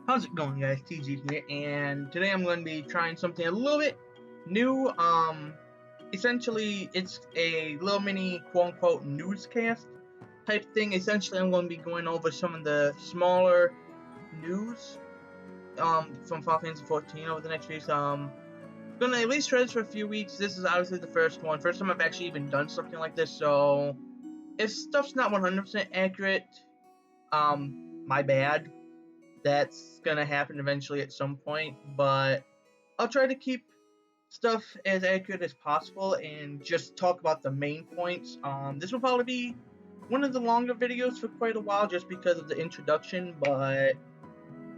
How's it going, guys? TG here, and today I'm going to be trying something a little bit new. Essentially, it's a little mini quote-unquote newscast type thing. Essentially, I'm going to be going over some of the smaller news from Final Fantasy XIV over the next week. Going to at least try this for a few weeks. This is obviously the first time I've actually even done something like this, so if stuff's not 100% accurate, my bad. That's gonna happen eventually at some point, but I'll try to keep stuff as accurate as possible and just talk about the main points. This will probably be one of the longer videos for quite a while just because of the introduction, but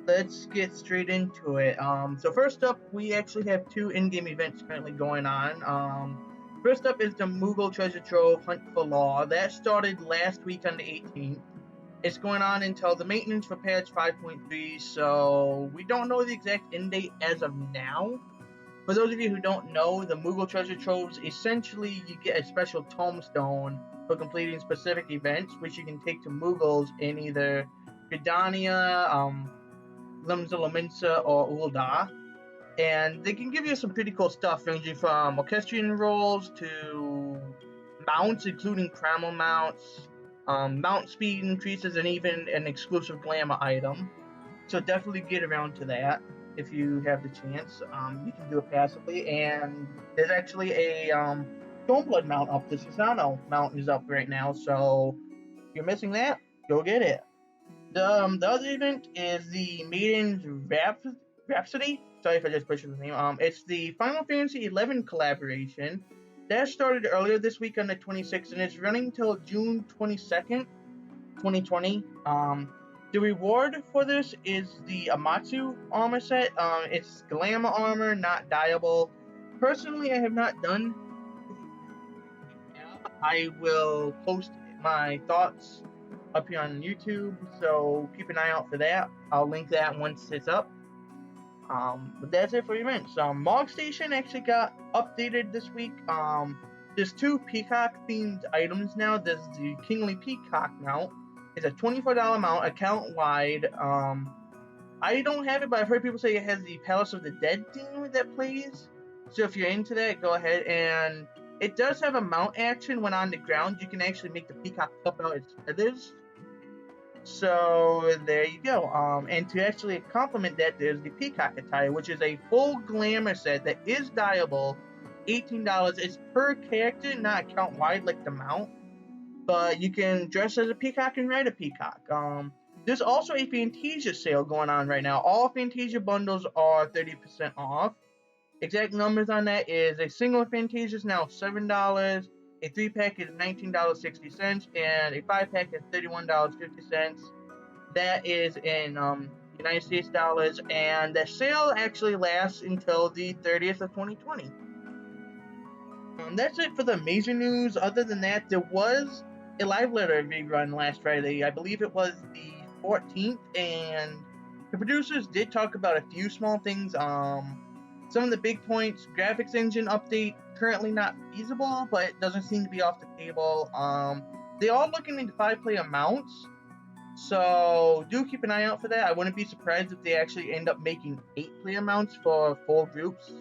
let's get straight into it. So first up, we actually have two in-game events currently going on. First up is the Moogle Treasure Trove Hunt for Law. That started last week on the 18th. It's going on until the maintenance for patch 5.3, so we don't know the exact end date as of now. For those of you who don't know, the Moogle Treasure Troves, essentially you get a special tombstone for completing specific events, which you can take to Moogles in either Gridania, Limsa or Ul'dah. And they can give you some pretty cool stuff, ranging from orchestrion rolls to mounts, including primal mounts, mount speed increases, and even an exclusive glamour item. So definitely get around to that if you have the chance. You can do it passively, and there's actually a Stormblood mount up. The Susano mount is up right now, so if you're missing that, go get it. The other event is the Maiden's Rhapsody. Sorry if I just butchered the name. It's the Final Fantasy XI collaboration. That started earlier this week on the 26th, and it's running until June 22nd, 2020. The reward for this is the Amatsu armor set. It's glamour armor, not dyeable. Personally, I have not done. I will post my thoughts up here on YouTube, so keep an eye out for that. I'll link that once it's up. But that's it for events. Mog Station actually got updated this week. There's two Peacock themed items now. There's the Kingly Peacock mount. It's a $24 mount, account wide. I don't have it, but I've heard people say it has the Palace of the Dead theme that plays. So if you're into that, go ahead. And it does have a mount action when on the ground. You can actually make the peacock pop out its feathers. So there you go. And to actually complement that, there's the Peacock attire, which is a full glamour set that is dyeable. $18. It's per character, not account wide like the mount. But you can dress as a peacock and ride a peacock. There's also a Fantasia sale going on right now. All Fantasia bundles are 30% off. Exact numbers on that is a single Fantasia is now $7. A 3-pack is $19.60, and a 5-pack is $31.50. That is in United States dollars, and the sale actually lasts until the 30th of 2020. That's it for the major news. Other than that, there was a live letter rerun last Friday. I believe it was the 14th, and the producers did talk about a few small things. Some of the big points: graphics engine update, currently not feasible, but it doesn't seem to be off the table. They are looking into 5-player mounts, so do keep an eye out for that. I wouldn't be surprised if they actually end up making 8-player mounts for 4 groups.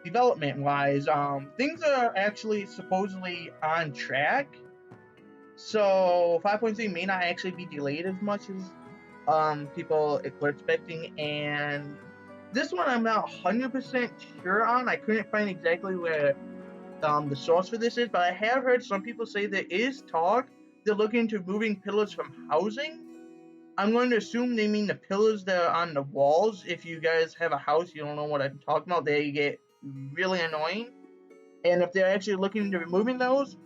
Development-wise, things are actually supposedly on track, so 5.3 may not actually be delayed as much as people were expecting, and this one I'm not 100% sure on. I couldn't find exactly where the source for this is, but I have heard some people say there is talk they're looking into moving pillars from housing. I'm going to assume they mean the pillars that are on the walls. If you guys have a house, you don't know what I'm talking about, they get really annoying. And if they're actually looking into removing those,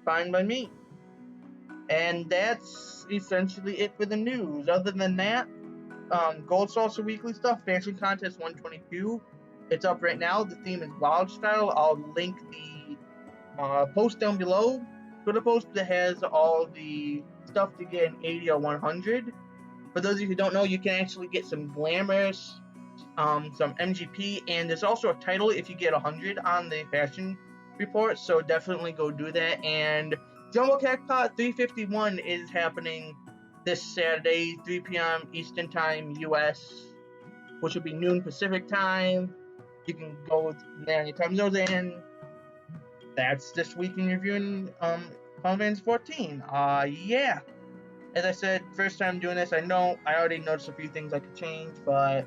fine by me. And that's essentially it for the news. Other than that, Gold Saucer Weekly stuff, Fashion Contest 122. It's up right now. The theme is Wild Style. I'll link the post down below. Twitter post that has all the stuff to get an 80 or 100. For those of you who don't know, you can actually get some glamours, some MGP, and there's also a title if you get 100 on the fashion report. So definitely go do that. And Jumbo Cacpot 351 is happening this Saturday, 3 p.m. Eastern Time, US, which will be noon Pacific Time. You can go there on your time zones, and that's this week in reviewing Final Fantasy XIV. Yeah. As I said, first time doing this, I know I already noticed a few things I could change, but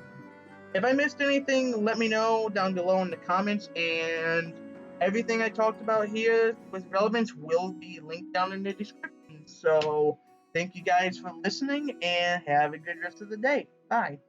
if I missed anything, let me know down below in the comments, and everything I talked about here with relevance will be linked down in the description. So, thank you guys for listening, and have a good rest of the day. Bye.